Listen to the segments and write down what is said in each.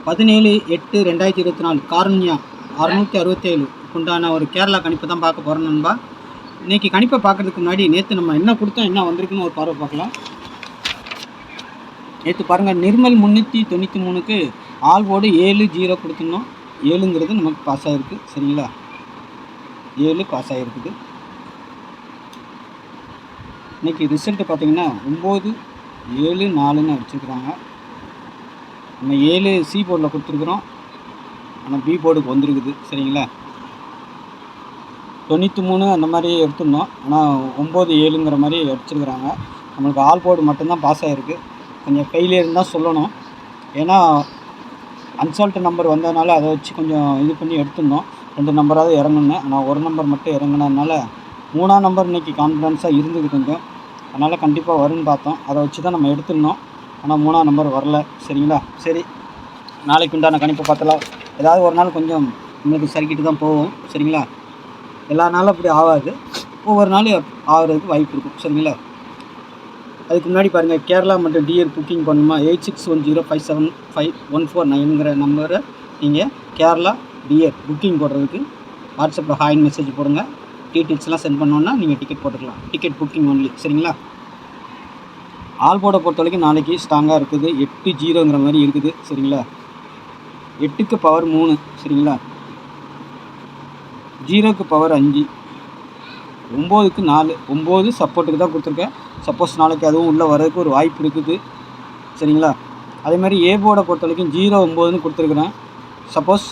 17/8/2024 காருண்யா 667 உண்டான ஒரு கேரளா கணிப்பு தான் பார்க்க போகிறோம் நண்பா. இன்றைக்கி கணிப்பை பார்க்குறதுக்கு முன்னாடி நேற்று நம்ம என்ன கொடுத்தோம், என்ன வந்திருக்குன்னு ஒரு பார்வை பார்க்கலாம். நேற்று பாருங்கள், நிர்மல் 393க்கு ஆல்வோடு 7-0 கொடுத்துருந்தோம். 7ங்கிறது நமக்கு பாஸ் ஆகிருக்கு. சரிங்களா, 7 பாஸ் ஆகிருக்குது. இன்றைக்கி ரிசல்ட்டு பார்த்திங்கன்னா 9-7-4ன்னு வச்சுருக்குறாங்க. நம்ம 7 சி போர்டில் கொடுத்துருக்குறோம், ஆனால் பி போர்டுக்கு வந்துருக்குது. சரிங்களா, 93 அந்த மாதிரி எடுத்துருந்தோம், ஆனால் 9-7ங்கிற மாதிரி அடிச்சிருக்கிறாங்க. நம்மளுக்கு ஆல் போர்டு மட்டும்தான் பாஸ் ஆகிருக்கு. கொஞ்சம் ஃபெயிலியர்னு தான் சொல்லணும். ஏன்னா அன்சால்ட் நம்பர் வந்ததுனால அதை வச்சு கொஞ்சம் இது பண்ணி எடுத்துருந்தோம். 2 நம்பராவது இறங்குனேன், ஆனால் ஒரு நம்பர் மட்டும் இறங்குனதுனால 3ஆம் நம்பர் இன்றைக்கி கான்ஃபிடன்ஸாக இருந்தது கொஞ்சம். அதனால் கண்டிப்பாக வரும்னு பார்த்தோம், அதை வச்சு தான் நம்ம எடுத்துருந்தோம். ஆனால் 3ஆம் நம்பர் வரல. சரிங்களா, சரி நாளைக்கு உண்டான கணிப்பை பார்த்தலாம். ஏதாவது ஒரு நாள் கொஞ்சம் நம்மளுக்கு சரிக்கிட்டு தான் போகும். சரிங்களா, எல்லா நாளும் அப்படி ஆகாது, ஒவ்வொரு நாள் ஆகிறதுக்கு வாய்ப்பு இருக்கும். சரிங்களா, அதுக்கு முன்னாடி பாருங்கள், கேரளா மற்றும் டிஆர் புக்கிங் பண்ணணுமா 8610575149ங்கிற நம்பரை நீங்கள் கேரளா டிஆர் புக்கிங் போடுறதுக்கு வாட்ஸ்அப்பில் ஹாய்னு மெசேஜ் போடுங்க. டீட்டெயில்ஸ்லாம் சென்ட் பண்ணோன்னா நீங்கள் டிக்கெட் போட்டுக்கலாம். Ticket booking only. சரிங்களா, ஆல் போர்டை பொறுத்த வரைக்கும் நாளைக்கு ஸ்ட்ராங்காக இருக்குது. 8-0ங்கிற மாதிரி இருக்குது. சரிங்களா, 8க்கு பவர் 3. சரிங்களா, 0க்கு பவர் 5, 9க்கு 4. 9 சப்போர்ட்டுக்கு தான் கொடுத்துருக்கேன். சப்போஸ் நாளைக்கு அதுவும் உள்ளே வரதுக்கு ஒரு வாய்ப்பு இருக்குது. சரிங்களா, அதேமாதிரி ஏ போர்டை பொறுத்த வரைக்கும் 0-9ன்னு கொடுத்துருக்குறேன். சப்போஸ்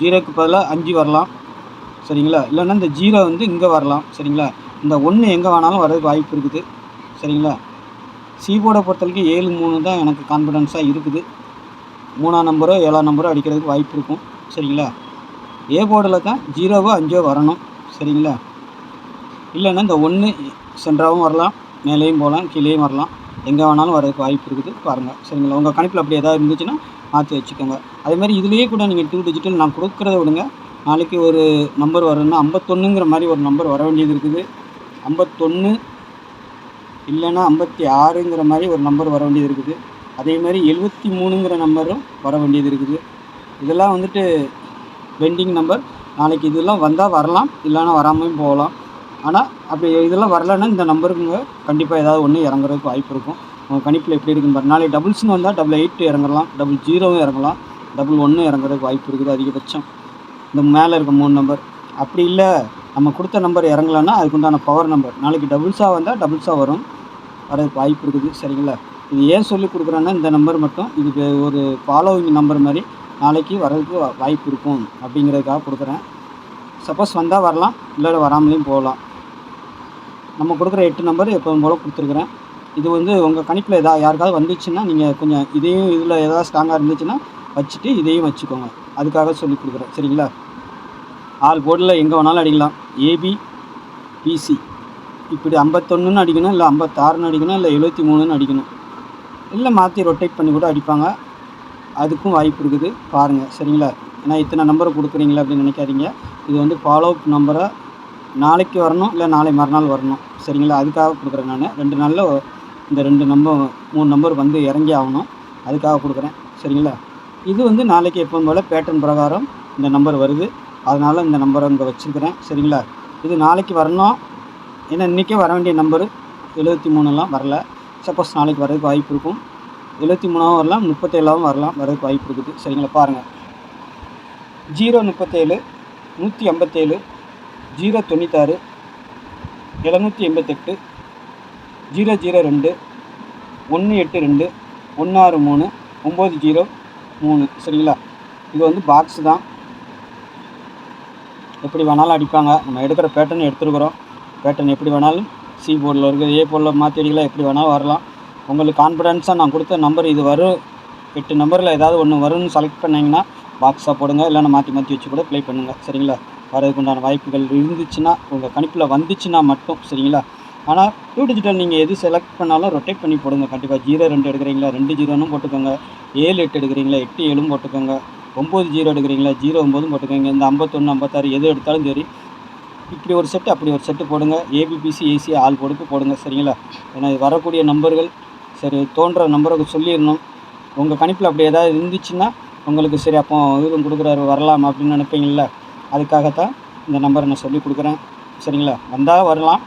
0க்கு பதிலாக 5 வரலாம். சரிங்களா, இல்லைன்னா இந்த 0 வந்து இங்கே வரலாம். சரிங்களா, இந்த 1 எங்கே வேணாலும் வரதுக்கு வாய்ப்பு இருக்குது. சரிங்களா, சி போர்டை பொறுத்த வரைக்கும் 7-3 தான் எனக்கு கான்ஃபிடன்ஸாக இருக்குது. 3ஆம் நம்பரோ 7ஆம் நம்பரோ அடிக்கிறதுக்கு வாய்ப்பு இருக்கும். சரிங்களா, ஏ போர்டில் தான் 0-5 வரணும். சரிங்களா, இல்லைன்னா இந்த 1 சென்டராகவும் வரலாம், மேலேயும் போகலாம், கீழேயும் வரலாம், எங்கே வேணாலும் வரதுக்கு வாய்ப்பு இருக்குது. பாருங்கள். சரிங்களா, உங்கள் கணிப்பில் அப்படி எதாவது இருந்துச்சுன்னா மாற்றி வச்சுக்கோங்க. அதேமாதிரி இதுலேயே கூட நீங்கள் 2 டிஜிட்டல் நான் கொடுக்குறத விடுங்க. நாளைக்கு ஒரு நம்பர் வரும்னா 51ங்கிற மாதிரி ஒரு நம்பர் வர வேண்டியது இருக்குது. 51 இல்லைன்னா 56ங்கிற மாதிரி ஒரு நம்பர் வர வேண்டியது இருக்குது. அதேமாதிரி 73ங்கிற நம்பரும் வர வேண்டியது இருக்குது. இதெல்லாம் வந்துட்டு பெண்டிங் நம்பர். நாளைக்கு இதெல்லாம் வந்தால் வரலாம், இல்லைன்னா வராமையும் போகலாம். ஆனால் அப்படி இதெல்லாம் வரலைன்னா இந்த நம்பருக்குங்க கண்டிப்பாக ஏதாவது ஒன்று இறங்குறதுக்கு வாய்ப்பு இருக்கும். உங்கள் கணிப்பில் எப்படி இருக்குன்னு பாருங்கள். நாளைக்கு டபுள்ஸ்னு வந்தால் 88 இறங்கலாம், 00 இறங்கலாம், 11 இறங்குறதுக்கு வாய்ப்பு இருக்குது அதிகபட்சம். இந்த மேலே இருக்க 3 நம்பர். அப்படி இல்லை நம்ம கொடுத்த நம்பர் இறங்கலைன்னா அதுக்குண்டான பவர் நம்பர் நாளைக்கு டபுள்ஸாக வந்தால் டபுள்ஸாக வரதுக்கு வாய்ப்பு இருக்குது. சரிங்களா, இது ஏன் சொல்லி கொடுக்குறேன்னா இந்த நம்பர் மட்டும் இதுக்கு ஒரு ஃபாலோவிங் நம்பர் மாதிரி நாளைக்கு வரதுக்கு வாய்ப்பு இருக்கும் அப்படிங்கிறதுக்காக கொடுக்குறேன். சப்போஸ் வந்தால் வரலாம், இல்லை வராமலேயும் போகலாம். நம்ம கொடுக்குற 8 நம்பர் எப்போதும் போல் கொடுத்துருக்குறேன். இது வந்து உங்கள் கணிப்பில் யாருக்காவது வந்துச்சுன்னா நீங்கள் கொஞ்சம் இதையும் இதில் ஏதாவது ஸ்ட்ராங்காக இருந்துச்சுன்னா வச்சுட்டு இதையும் வச்சுக்கோங்க, அதுக்காக சொல்லி கொடுக்குறேன். சரிங்களா, ஆல் போர்டில் எங்கே வேணாலும் அடிக்கலாம். ஏபி பிசி இப்படி 51ன்னு அடிக்கணும், இல்லை 56ன்னு அடிக்கணும், இல்லை 73ன்னு அடிக்கணும், இல்லை மாற்றி ரொட்டேட் பண்ணி கூட அடிப்பாங்க. அதுக்கும் வாய்ப்பு இருக்குது. பாருங்கள். சரிங்களா, ஏன்னா இத்தனை நம்பரை கொடுக்குறீங்களா அப்படின்னு நினைக்காதீங்க. இது வந்து ஃபாலோ அப் நம்பரை நாளைக்கு வரணும், இல்லை நாளை மறுநாள் வரணும். சரிங்களா, அதுக்காக கொடுக்குறேன் நான். 2 நாளில் இந்த 2 நம்பர் 3 நம்பர் வந்து இறங்கி ஆகணும், அதுக்காக கொடுக்குறேன். சரிங்களா, இது வந்து நாளைக்கு எப்போதும் போல் பேட்டர்ன் பிரகாரம் இந்த நம்பர் வருது, அதனால் இந்த நம்பரை இங்கே வச்சுருக்கிறேன். சரிங்களா, இது நாளைக்கு வரணும். ஏன்னா இன்றைக்கே வர வேண்டிய நம்பரு 73லாம் வரல. சப்போஸ் நாளைக்கு வரதுக்கு வாய்ப்பு இருக்கும். 73ஆகவும் வரலாம், 37ஆகவும் வரதுக்கு வாய்ப்பு இருக்குது. சரிங்களா, பாருங்கள். 037 157 096 788 002 182 163 903. சரிங்களா, இது வந்து பாக்ஸ் தான், எப்படி வேணாலும் அடிப்பாங்க. நம்ம எடுக்கிற பேட்டர்ன் எடுத்துருக்குறோம். பேட்டர்ன் எப்படி வேணாலும் சி போர்டில் இருக்குது, ஏ போர்டில் மாற்றி அடிக்கலாம், எப்படி வேணாலும் வரலாம். உங்களுக்கு கான்ஃபிடென்ஸாக நான் கொடுத்த நம்பர் இது வரும், 8 நம்பரில் ஏதாவது ஒன்று வரும்னு செலக்ட் பண்ணிங்கன்னா பாக்ஸாக போடுங்க, இல்லைன்னா மாற்றி வச்சு கூட ப்ளே பண்ணுங்கள். சரிங்களா, வரதுக்கு உண்டான வாய்ப்புகள் இருந்துச்சுன்னா உங்கள் கணிப்பில் வந்துச்சுன்னா மட்டும். சரிங்களா, ஆனால் 2 டிஜிட்டல் நீங்கள் எது செலக்ட் பண்ணாலும் ரொட்டேட் பண்ணி போடுங்க. கண்டிப்பாக 0-2 எடுக்கிறீங்களா 2-0ன்னு போட்டுக்கோங்க, 7-8 எடுக்கிறீங்களா 8-7ம் போட்டுக்கோங்க, 9-0 எடுக்கிறீங்களா 0-9ம் போட்டுக்கோங்க. இந்த 51 56 எது எடுத்தாலும் சரி, இப்படி ஒரு செட்டு அப்படி ஒரு செட்டு போடுங்க. ஏபிபிசி ஏசி ஆல் போடுக்கு போடுங்க. சரிங்களா, ஏன்னா இது வரக்கூடிய நம்பர்கள் சரி தோன்ற நம்பருக்கு சொல்லிடணும். உங்கள் கணிப்பில் அப்படி ஏதாவது இருந்துச்சுன்னா உங்களுக்கு சரி அப்போ இவரும் கொடுக்குறாரு வரலாம் அப்படின்னு நினைப்பீங்கள்ல, அதுக்காகத்தான் இந்த நம்பரை நான் சொல்லி கொடுக்குறேன். சரிங்களா? வந்தால் வரலாம்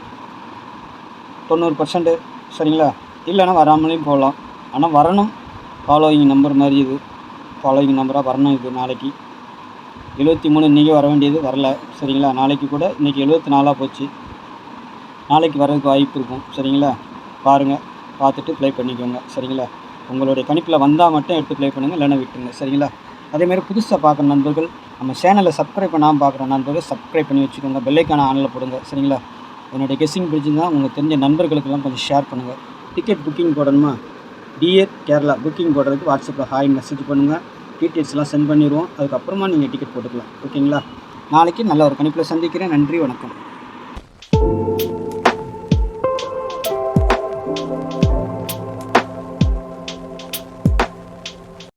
90%. சரிங்களா? இல்லைன்னா வராமலேயும் போகலாம். ஆனால் வரணும். ஃபாலோயிங் நம்பர் மாதிரி இது ஃபாலோயிங் நம்பராக வரணும். இது நாளைக்கு 73 இன்றைக்கி வர வேண்டியது வரல. சரிங்களா? நாளைக்கு கூட இன்றைக்கி 74 போச்சு. நாளைக்கு வர்றதுக்கு வாய்ப்பு இருக்கும். சரிங்களா? பாருங்கள், பார்த்துட்டு ப்ளே பண்ணிக்கோங்க. சரிங்களா? உங்களுடைய கணிப்பில் வந்தால் மட்டும் எடுத்து ப்ளே பண்ணுங்கள், இல்லைன்னா விட்டுருங்க. சரிங்களா? அதேமாதிரி புதுசாக பார்க்குற நண்பர்கள், நம்ம சேனலை சப்ஸ்கிரைப் பண்ணாமல் பார்க்குற நண்பர்கள் சப்ஸ்கிரைப் பண்ணி வச்சுக்கோங்க. பெல்லைக்கான ஆனில் போடுங்க. சரிங்களா? என்னுடைய கெஸ்ஸிங் பிடிச்சிருந்தா உங்களுக்கு தெரிஞ்ச நண்பர்களுக்கெல்லாம் கொஞ்சம் ஷேர் பண்ணுங்கள். டிக்கெட் புக்கிங் போடணுமா? டியர் கேரளா புக்கிங் போடுறதுக்கு வாட்ஸ்அப்பில் ஹாய் மெசேஜ் பண்ணுங்கள். டீட்டெயில்ஸ்லாம் சென்ட் பண்ணிடுவோம். அதுக்கப்புறமா நீங்கள் டிக்கெட் போட்டுக்கலாம். ஓகேங்களா? நாளைக்கு நல்ல ஒரு கணிப்பில் சந்திக்கிறேன். நன்றி, வணக்கம்.